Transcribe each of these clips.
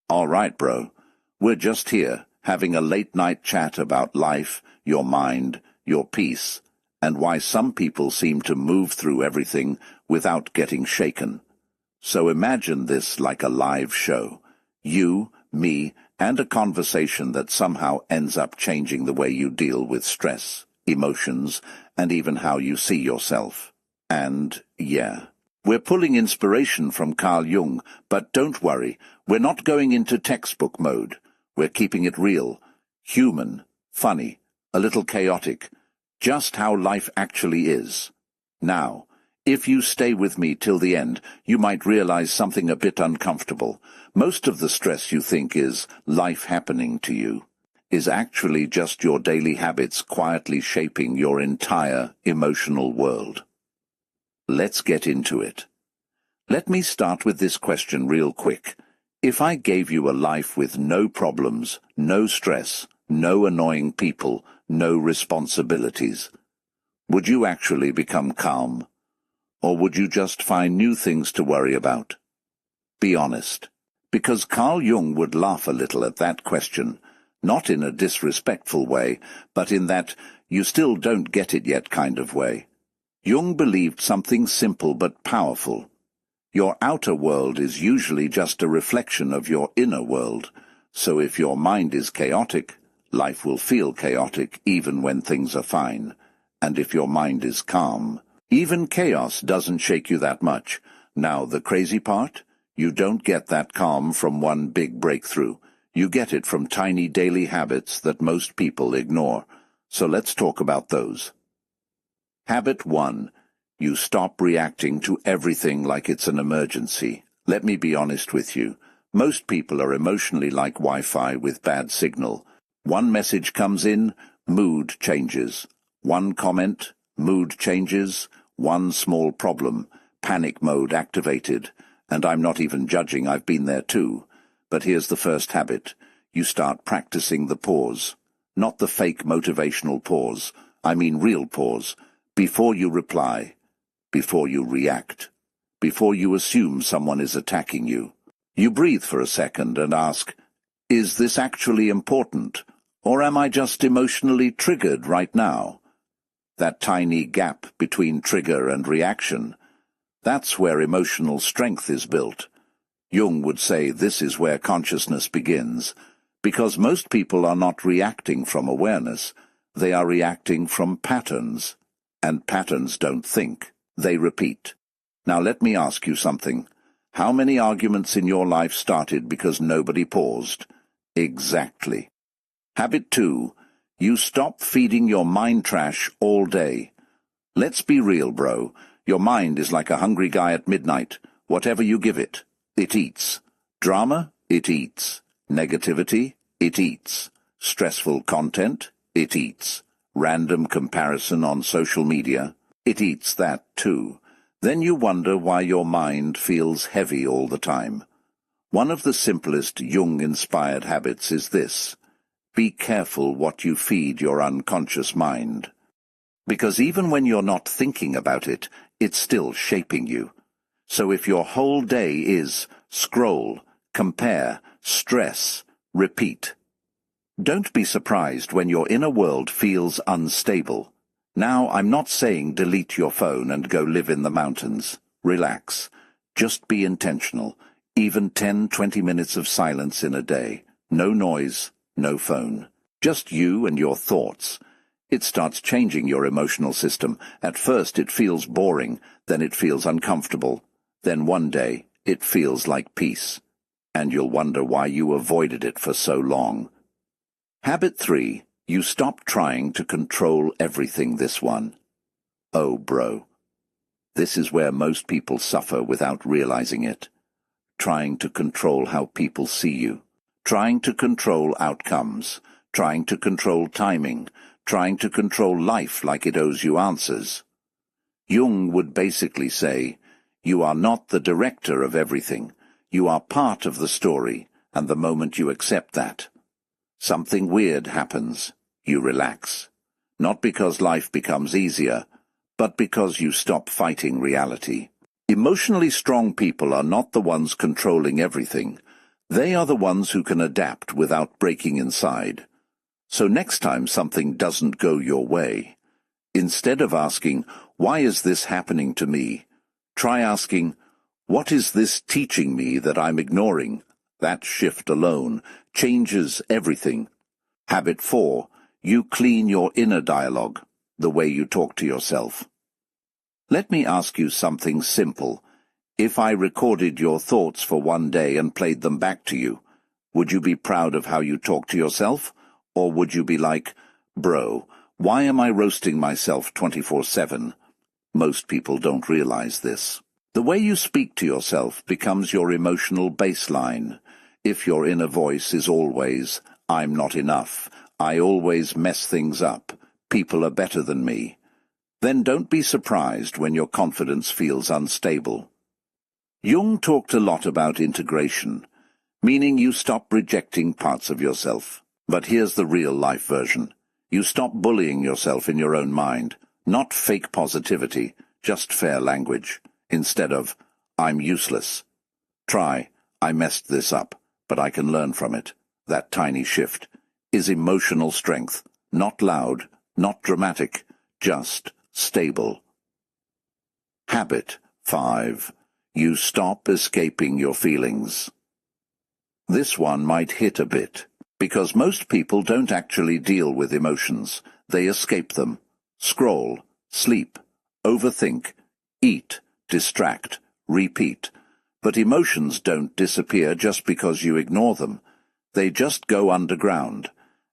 All right, bro. We're just here, having a late-night chat about life, your mind, your peace, and why some people seem to move through everything without getting shaken. So imagine this like a live show. You, me, and a conversation that somehow ends up changing the way you deal with stress, emotions, and even how you see yourself. And, yeah, we're pulling inspiration from Carl Jung, but don't worry, we're not going into textbook mode. We're keeping it real, human, funny, a little chaotic, just how life actually is. Now, if you stay with me till the end, you might realize something a bit uncomfortable. Most of the stress you think is life happening to you is actually just your daily habits quietly shaping your entire emotional world. Let's get into it. Let me start with this question real quick. If I gave you a life with no problems, no stress, no annoying people, no responsibilities, would you actually become calm? Or would you just find new things to worry about? Be honest. Because Carl Jung would laugh a little at that question, not in a disrespectful way, but in that you still don't get it yet kind of way. Jung believed something simple but powerful. Your outer world is usually just a reflection of your inner world, so if your mind is chaotic, life will feel chaotic even when things are fine, and if your mind is calm, even chaos doesn't shake you that much. Now, the crazy part? You don't get that calm from one big breakthrough. You get it from tiny daily habits that most people ignore. So let's talk about those. Habit 1. You stop reacting to everything like it's an emergency. Let me be honest with you. Most people are emotionally like Wi-Fi with bad signal. One message comes in, mood changes. One comment, mood changes. One small problem, panic mode activated. And I'm not even judging, I've been there too. But here's the first habit. You start practicing the pause. Not the fake motivational pause. I mean real pause. Before you reply. Before you react. Before you assume someone is attacking you. You breathe for a second and ask, is this actually important? Or am I just emotionally triggered right now? That tiny gap between trigger and reaction, that's where emotional strength is built. Jung would say this is where consciousness begins, because most people are not reacting from awareness, they are reacting from patterns, and patterns don't think, they repeat. Now let me ask you something. How many arguments in your life started because nobody paused? Exactly. Habit 2. You stop feeding your mind trash all day. Let's be real, bro. Your mind is like a hungry guy at midnight. Whatever you give it, it eats. Drama, it eats. Negativity, it eats. Stressful content, it eats. Random comparison on social media, it eats that too. Then you wonder why your mind feels heavy all the time. One of the simplest Jung-inspired habits is this. Be careful what you feed your unconscious mind. Because even when you're not thinking about it, it's still shaping you. So if your whole day is scroll, compare, stress, repeat, don't be surprised when your inner world feels unstable. Now, I'm not saying delete your phone and go live in the mountains. Relax. Just be intentional. Even 10-20 minutes of silence in a day. No noise, no phone. Just you and your thoughts. It starts changing your emotional system. At first it feels boring, then it feels uncomfortable. Then one day it feels like peace. And you'll wonder why you avoided it for so long. Habit 3. You stop trying to control everything. This one. Oh, bro. This is where most people suffer without realizing it. Trying to control how people see you. Trying to control outcomes. Trying to control timing. Trying to control life like it owes you answers. Jung would basically say, you are not the director of everything. You are part of the story, and the moment you accept that, something weird happens. You relax. Not because life becomes easier, but because you stop fighting reality. Emotionally strong people are not the ones controlling everything. They are the ones who can adapt without breaking inside. So next time something doesn't go your way, instead of asking, "Why is this happening to me?" try asking, "What is this teaching me that I'm ignoring?" That shift alone changes everything. Habit 4. You clean your inner dialogue, the way you talk to yourself. Let me ask you something simple. If I recorded your thoughts for one day and played them back to you, would you be proud of how you talk to yourself? Or would you be like, "Bro, why am I roasting myself 24/7? Most people don't realize this. The way you speak to yourself becomes your emotional baseline. If your inner voice is always, "I'm not enough, I always mess things up, people are better than me," then don't be surprised when your confidence feels unstable. Jung talked a lot about integration, meaning you stop rejecting parts of yourself. But here's the real-life version. You stop bullying yourself in your own mind. Not fake positivity, just fair language. Instead of, "I'm useless." Try, "I messed this up, but I can learn from it." That tiny shift is emotional strength. Not loud, not dramatic, just stable. Habit 5. You stop escaping your feelings. This one might hit a bit, because most people don't actually deal with emotions. They escape them. Scroll, sleep, overthink, eat, distract, repeat. But emotions don't disappear just because you ignore them. They just go underground.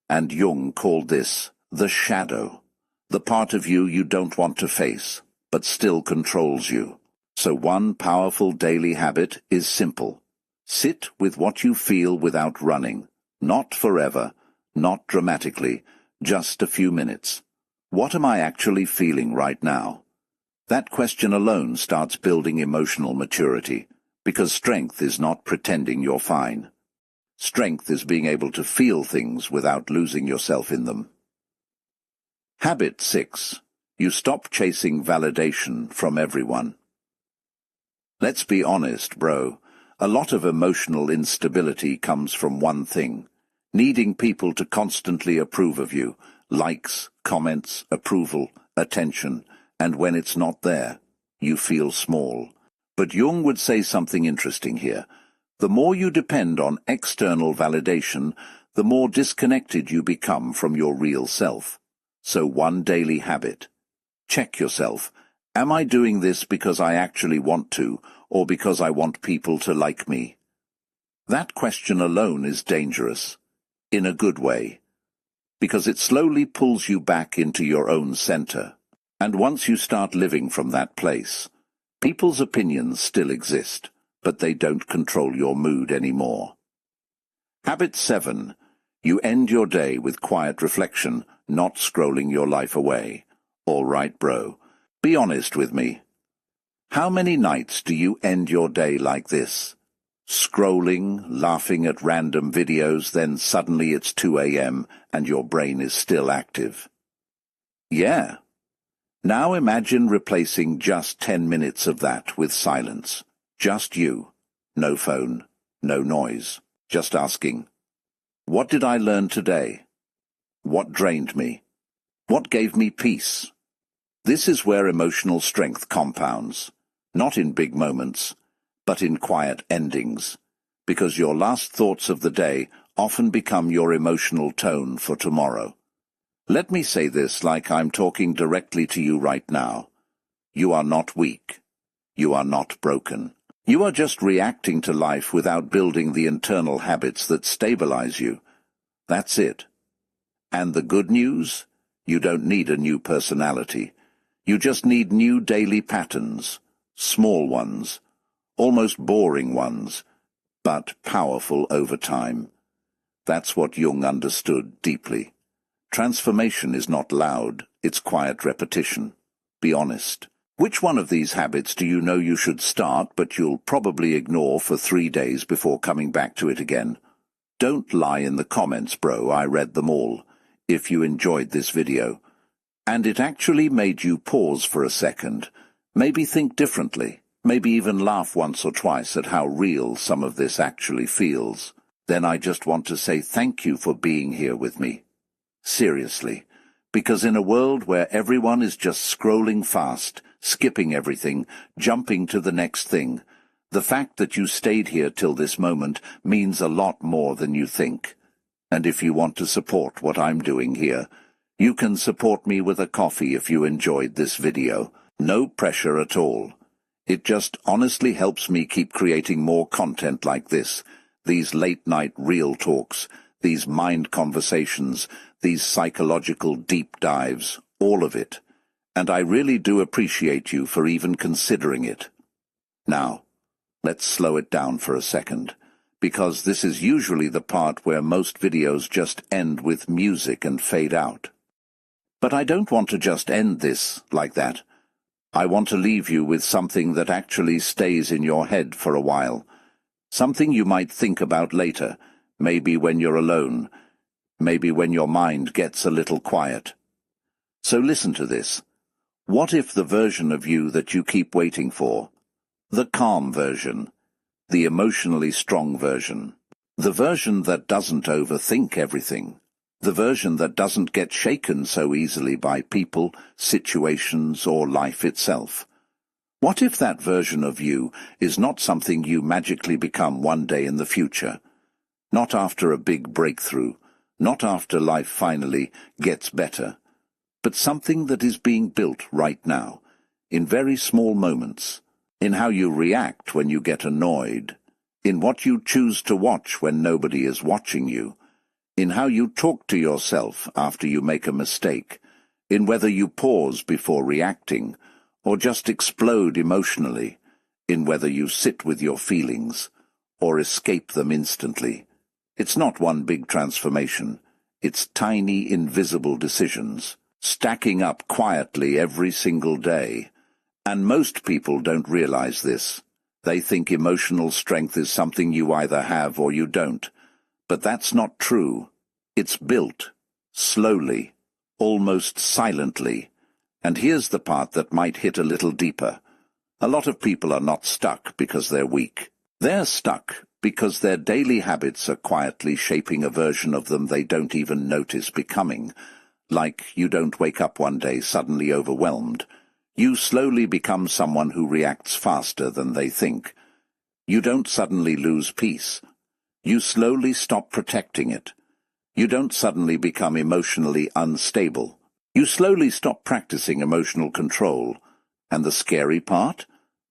And Jung called this the shadow, the part of you you don't want to face, but still controls you. So one powerful daily habit is simple. Sit with what you feel without running. Not forever, not dramatically, just a few minutes. What am I actually feeling right now? That question alone starts building emotional maturity, because strength is not pretending you're fine. Strength is being able to feel things without losing yourself in them. Habit 6. You stop chasing validation from everyone. Let's be honest, bro. A lot of emotional instability comes from one thing: needing people to constantly approve of you. Likes, comments, approval, attention. And when it's not there, you feel small. But Jung would say something interesting here. The more you depend on external validation, the more disconnected you become from your real self. So one daily habit. Check yourself. Am I doing this because I actually want to, or because I want people to like me? That question alone is dangerous, in a good way, because it slowly pulls you back into your own center. And once you start living from that place, people's opinions still exist, but they don't control your mood anymore. Habit 7. You end your day with quiet reflection, not scrolling your life away. All right, bro. Be honest with me. How many nights do you end your day like this? Scrolling, laughing at random videos, then suddenly it's 2 a.m. and your brain is still active. Yeah. Now imagine replacing just 10 minutes of that with silence. Just you. No phone, no noise. Just asking, what did I learn today? What drained me? What gave me peace? This is where emotional strength compounds, not in big moments, but in quiet endings, because your last thoughts of the day often become your emotional tone for tomorrow. Let me say this like I'm talking directly to you right now. You are not weak. You are not broken. You are just reacting to life without building the internal habits that stabilize you. That's it. And the good news? You don't need a new personality. You just need new daily patterns, small ones, almost boring ones, but powerful over time. That's what Jung understood deeply. Transformation is not loud, it's quiet repetition. Be honest. Which one of these habits do you know you should start but you'll probably ignore for 3 days before coming back to it again? Don't lie in the comments, bro, I read them all. If you enjoyed this video, and it actually made you pause for a second, maybe think differently, Maybe even laugh once or twice at how real some of this actually feels. Then I just want to say thank you for being here with me. Seriously. Because in a world where everyone is just scrolling fast, skipping everything, jumping to the next thing, the fact that you stayed here till this moment means a lot more than you think. And if you want to support what I'm doing here, you can support me with a coffee if you enjoyed this video. No pressure at all. It just honestly helps me keep creating more content like this, these late-night real talks, these mind conversations, these psychological deep dives, all of it. And I really do appreciate you for even considering it. Now, let's slow it down for a second, because this is usually the part where most videos just end with music and fade out. But I don't want to just end this like that. I want to leave you with something that actually stays in your head for a while. Something you might think about later, maybe when you're alone, maybe when your mind gets a little quiet. So listen to this. What if the version of you that you keep waiting for, the calm version, the emotionally strong version, the version that doesn't overthink everything, the version that doesn't get shaken so easily by people, situations, or life itself. What if that version of you is not something you magically become one day in the future? Not after a big breakthrough, not after life finally gets better, but something that is being built right now, in very small moments, in how you react when you get annoyed, in what you choose to watch when nobody is watching you, in how you talk to yourself after you make a mistake, in whether you pause before reacting, or just explode emotionally, in whether you sit with your feelings, or escape them instantly. It's not one big transformation. It's tiny, invisible decisions, stacking up quietly every single day. And most people don't realize this. They think emotional strength is something you either have or you don't. But that's not true. It's built, slowly, almost silently. And here's the part that might hit a little deeper. A lot of people are not stuck because they're weak. They're stuck because their daily habits are quietly shaping a version of them they don't even notice becoming. Like you don't wake up one day suddenly overwhelmed. You slowly become someone who reacts faster than they think. You don't suddenly lose peace. You slowly stop protecting it. You don't suddenly become emotionally unstable. You slowly stop practicing emotional control. And the scary part?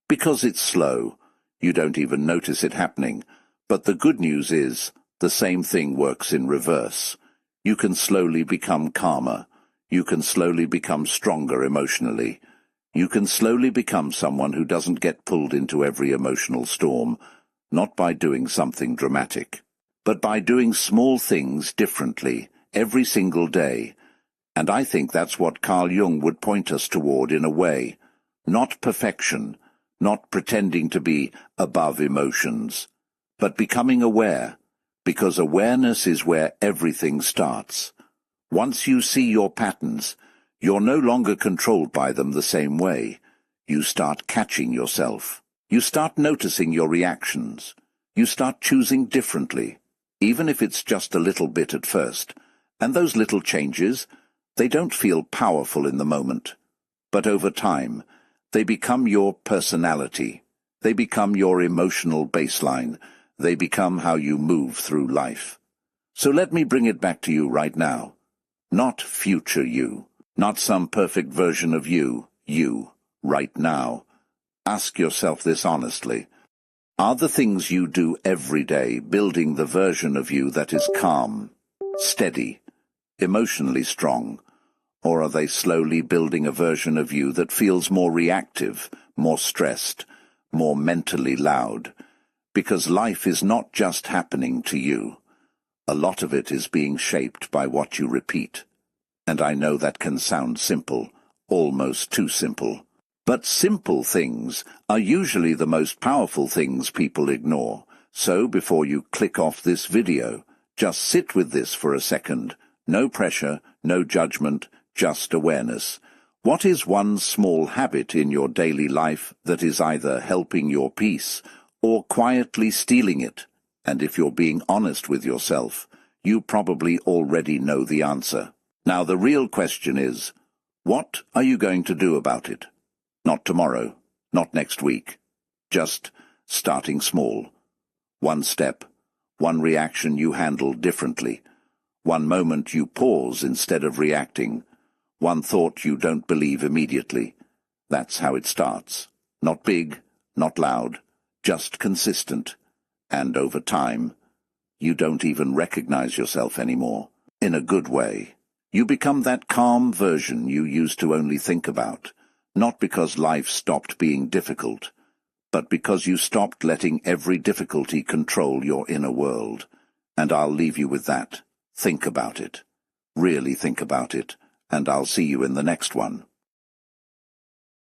Because it's slow, you don't even notice it happening. But the good news is, the same thing works in reverse. You can slowly become calmer. You can slowly become stronger emotionally. You can slowly become someone who doesn't get pulled into every emotional storm, not by doing something dramatic, but by doing small things differently, every single day. And I think that's what Jung would point us toward in a way. Not perfection, not pretending to be above emotions, but becoming aware, because awareness is where everything starts. Once you see your patterns, you're no longer controlled by them the same way. You start catching yourself. You start noticing your reactions. You start choosing differently, even if it's just a little bit at first. And those little changes, they don't feel powerful in the moment. But over time, they become your personality. They become your emotional baseline. They become how you move through life. So let me bring it back to you right now. Not future you. Not some perfect version of you, right now. Ask yourself this honestly. Are the things you do every day building the version of you that is calm, steady, emotionally strong? Or are they slowly building a version of you that feels more reactive, more stressed, more mentally loud? Because life is not just happening to you. A lot of it is being shaped by what you repeat. And I know that can sound simple, almost too simple. But simple things are usually the most powerful things people ignore. So before you click off this video, just sit with this for a second. No pressure, no judgment, just awareness. What is one small habit in your daily life that is either helping your peace or quietly stealing it? And if you're being honest with yourself, you probably already know the answer. Now the real question is, what are you going to do about it? Not tomorrow, not next week. Just starting small. One step, one reaction you handle differently. One moment you pause instead of reacting. One thought you don't believe immediately. That's how it starts. Not big, not loud, just consistent. And over time, you don't even recognize yourself anymore. In a good way. You become that calm version you used to only think about, not because life stopped being difficult, but because you stopped letting every difficulty control your inner world. And I'll leave you with that. Think about it. Really think about it, and I'll see you in the next one.